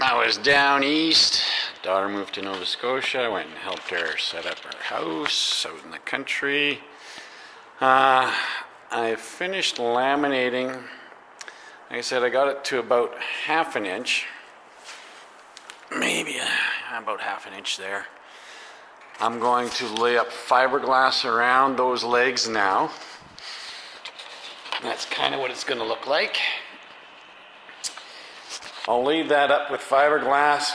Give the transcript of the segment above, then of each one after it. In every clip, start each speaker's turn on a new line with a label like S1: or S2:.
S1: I was down east. Daughter moved to Nova Scotia. I went and helped her set up her house out in the country. I finished laminating. Like I said, I got it to about half an inch. Maybe about half an inch there. I'm going to lay up fiberglass around those legs now. That's kind of what it's going to look like. I'll leave that up with fiberglass,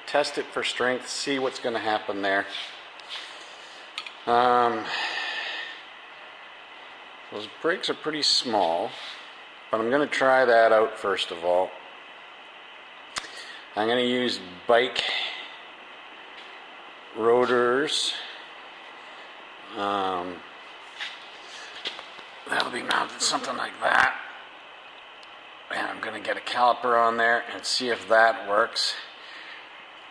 S1: test it for strength, see what's going to happen there. Those brakes are pretty small, but I'm going to try that out first of all. I'm going to use bike rotors. That'll be mounted something like that. And I'm going to get a caliper on there and see if that works.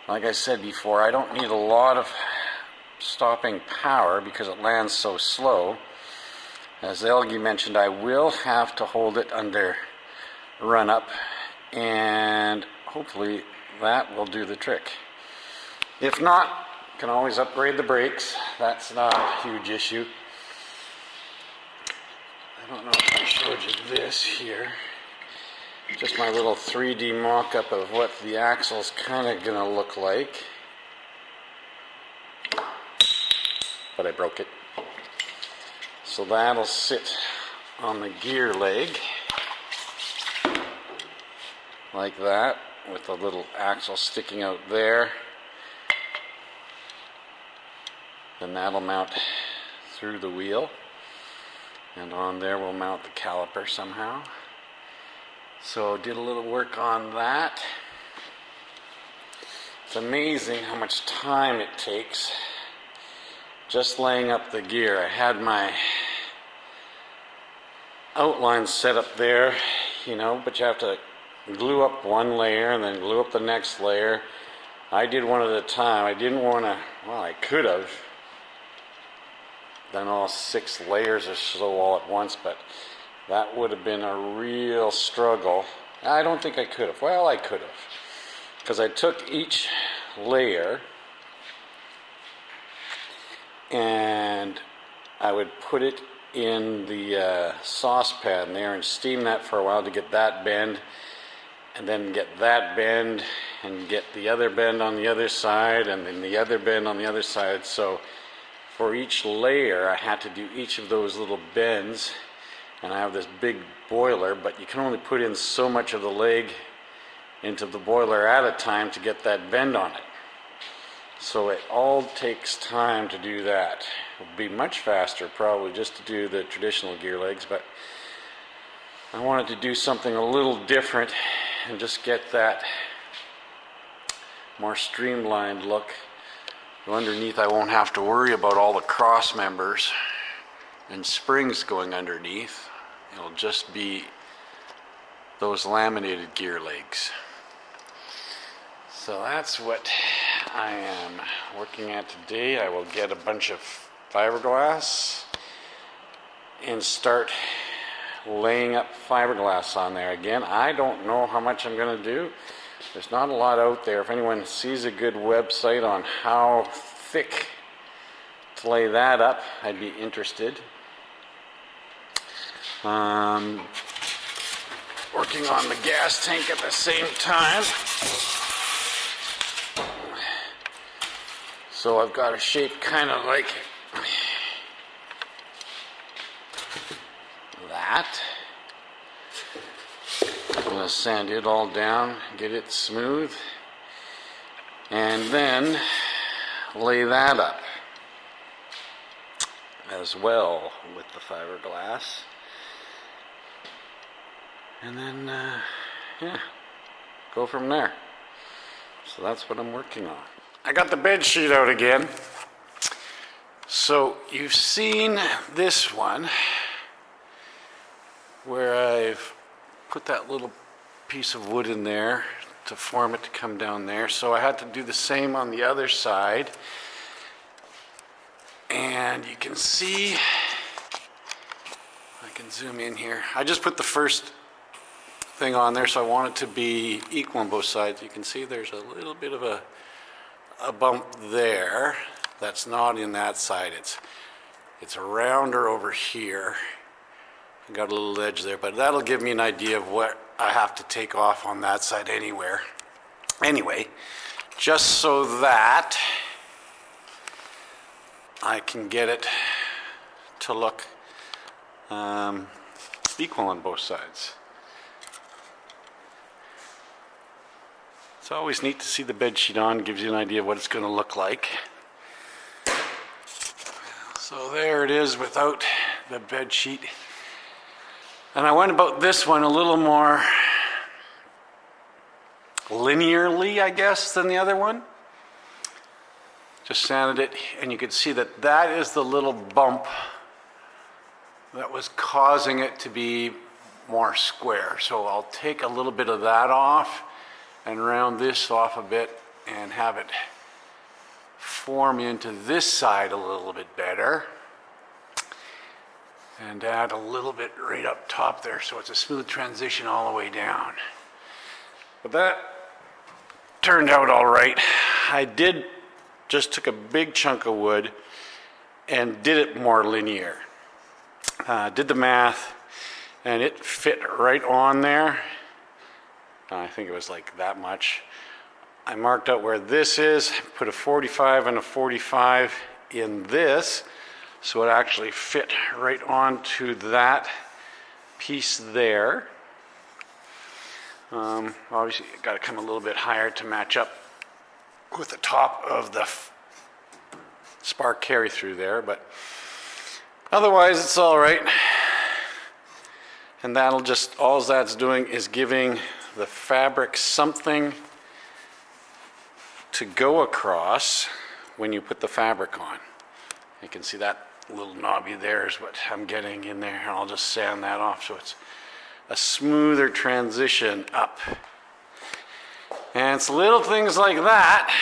S1: Like I said before, I don't need a lot of stopping power because it lands so slow. As Elgie mentioned, I will have to hold it under run up, and hopefully that will do the trick. If not, you can always upgrade the brakes. That's not a huge issue. I don't know if I showed you this here. Just my little 3D mock-up of what the axle's kind of going to look like. But I broke it. So that'll sit on the gear leg like that, with the little axle sticking out there. Then that'll mount through the wheel, and on there we'll mount the caliper somehow. So did a little work on that. It's amazing how much time it takes just laying up the gear. I had my outline set up there, but you have to glue up one layer and then glue up the next layer. I did one at a time. I didn't want to, I could have done all 6 layers or so all at once, but that would have been a real struggle. I don't think I could have. Well, I could have, because I took each layer and I would put it in the saucepan there and steam that for a while to get that bend, and then get that bend and get the other bend on the other side, and then the other bend on the other side. So for each layer I had to do each of those little bends. And I have this big boiler, but you can only put in so much of the leg into the boiler at a time to get that bend on it. So it all takes time to do that. It would be much faster probably just to do the traditional gear legs, but I wanted to do something a little different and just get that more streamlined look. So underneath I won't have to worry about all the cross members and springs going underneath. It'll just be those laminated gear legs. So that's what I am working at today. I will get a bunch of fiberglass and start laying up fiberglass on there. Again, I don't know how much I'm going to do. There's not a lot out there. If anyone sees a good website on how thick to lay that up, I'd be interested. Working on the gas tank at the same time. So I've got a shape kind of like that. I'm going to sand it all down, get it smooth, and then lay that up as well with the fiberglass. And then, go from there. So that's what I'm working on. I got the bed sheet out again. So you've seen this one where I've put that little piece of wood in there to form it to come down there. So I had to do the same on the other side. And you can see, I can zoom in here. I just put the first thing on there, so I want it to be equal on both sides. You can see there's a little bit of a bump there that's not in that side. It's rounder over here. Got a little edge there, but that'll give me an idea of what I have to take off on that side anyway, just so that I can get it to look equal on both sides. It's always neat to see the bed sheet on, gives you an idea of what it's going to look like. So there it is without the bed sheet. And I went about this one a little more linearly, I guess, than the other one. Just sanded it, and you can see that that is the little bump that was causing it to be more square. So I'll take a little bit of that off and round this off a bit and have it form into this side a little bit better. And add a little bit right up top there so it's a smooth transition all the way down. But that turned out all right. I just took a big chunk of wood and did it more linear. Did the math, and it fit right on there. I think it was like that much. I marked out where this is, put a 45 and a 45 in this, so it actually fit right onto that piece there. Obviously, you got to come a little bit higher to match up with the top of the spark carry through there, but otherwise it's all right. And that'll just, all that's doing is giving the fabric something to go across when you put the fabric on. You can see that little knobby there is what I'm getting in there, and I'll just sand that off so it's a smoother transition up. And it's little things like that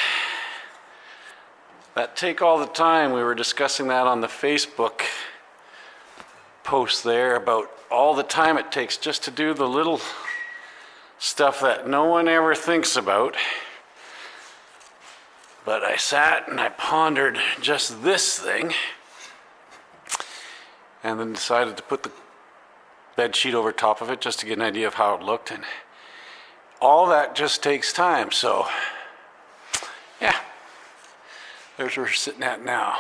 S1: that take all the time. We were discussing that on the Facebook post there about all the time it takes just to do the little stuff that no one ever thinks about. But I sat and I pondered just this thing, and then decided to put the bed sheet over top of it just to get an idea of how it looked, and all that just takes time. So yeah, there's where we're sitting at now.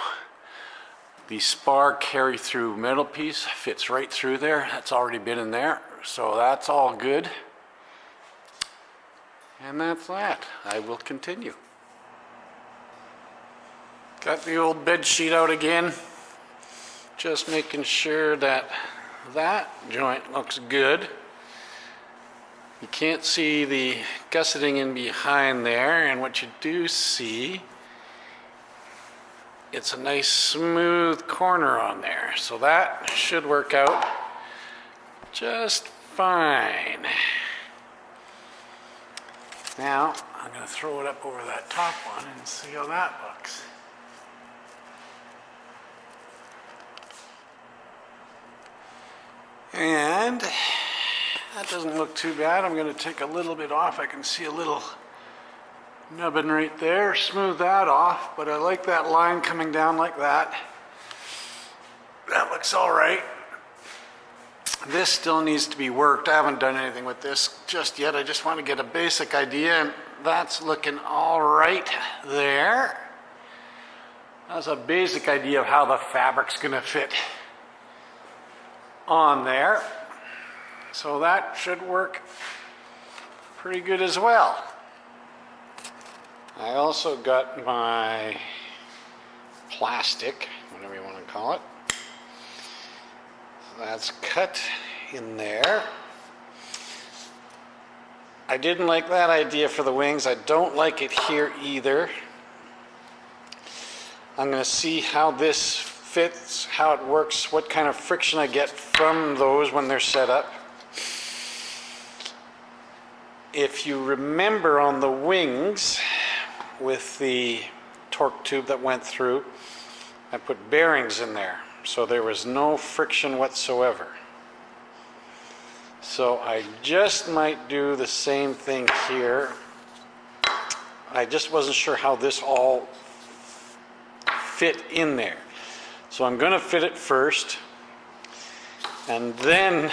S1: The spar carry through metal piece fits right through there. That's already been in there, so that's all good. And that's that. I will continue. Got the old bed sheet out again, just making sure that that joint looks good. You can't see the gusseting in behind there, and what you do see, it's a nice smooth corner on there, so that should work out just fine. Now I'm going to throw it up over that top one and see how that looks. And that doesn't look too bad. I'm going to take a little bit off. I can see a little nubbin right there. Smooth that off, but I like that line coming down like that. That looks all right. This still needs to be worked. I haven't done anything with this just yet. I just want to get a basic idea, and that's looking all right there. That's a basic idea of how the fabric's going to fit on there. So that should work pretty good as well. I also got my plastic, whatever you want to call it. That's cut in there. I didn't like that idea for the wings. I don't like it here either. I'm going to see how this fits, how it works, what kind of friction I get from those when they're set up. If you remember on the wings with the torque tube that went through, I put bearings in there, so there was no friction whatsoever. So I just might do the same thing here. I just wasn't sure how this all fit in there. So I'm going to fit it first, and then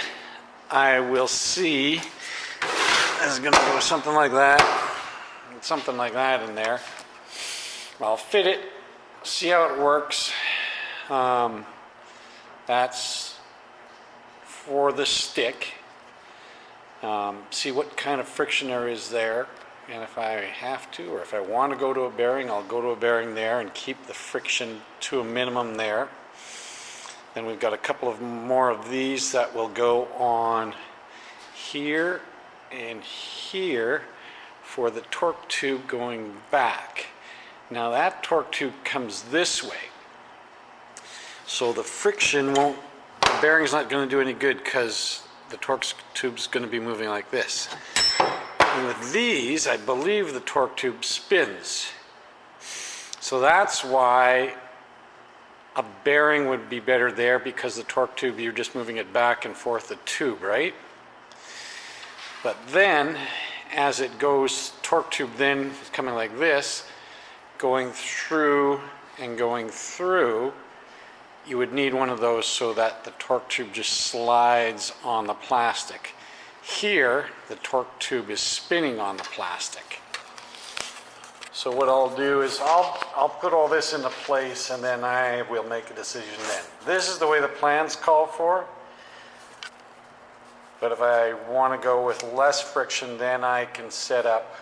S1: I will see. This is going to go something like that, and something like that in there. I'll fit it, see how it works. That's for the stick. See what kind of friction there is there. And if I have to, or if I want to go to a bearing, I'll go to a bearing there and keep the friction to a minimum there. Then we've got a couple of more of these that will go on here and here for the torque tube going back. Now that torque tube comes this way. So the friction won't, the bearing's not going to do any good because the torque tube's going to be moving like this. And with these, I believe the torque tube spins. So that's why a bearing would be better there, because the torque tube, you're just moving it back and forth the tube, right? But then, as it goes, torque tube then is coming like this, going through and going through, you would need one of those so that the torque tube just slides on the plastic. Here, the torque tube is spinning on the plastic. So what I'll do is I'll put all this into place, and then I will make a decision then. This is the way the plans call for. But if I want to go with less friction, then I can set up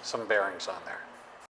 S1: some bearings on there.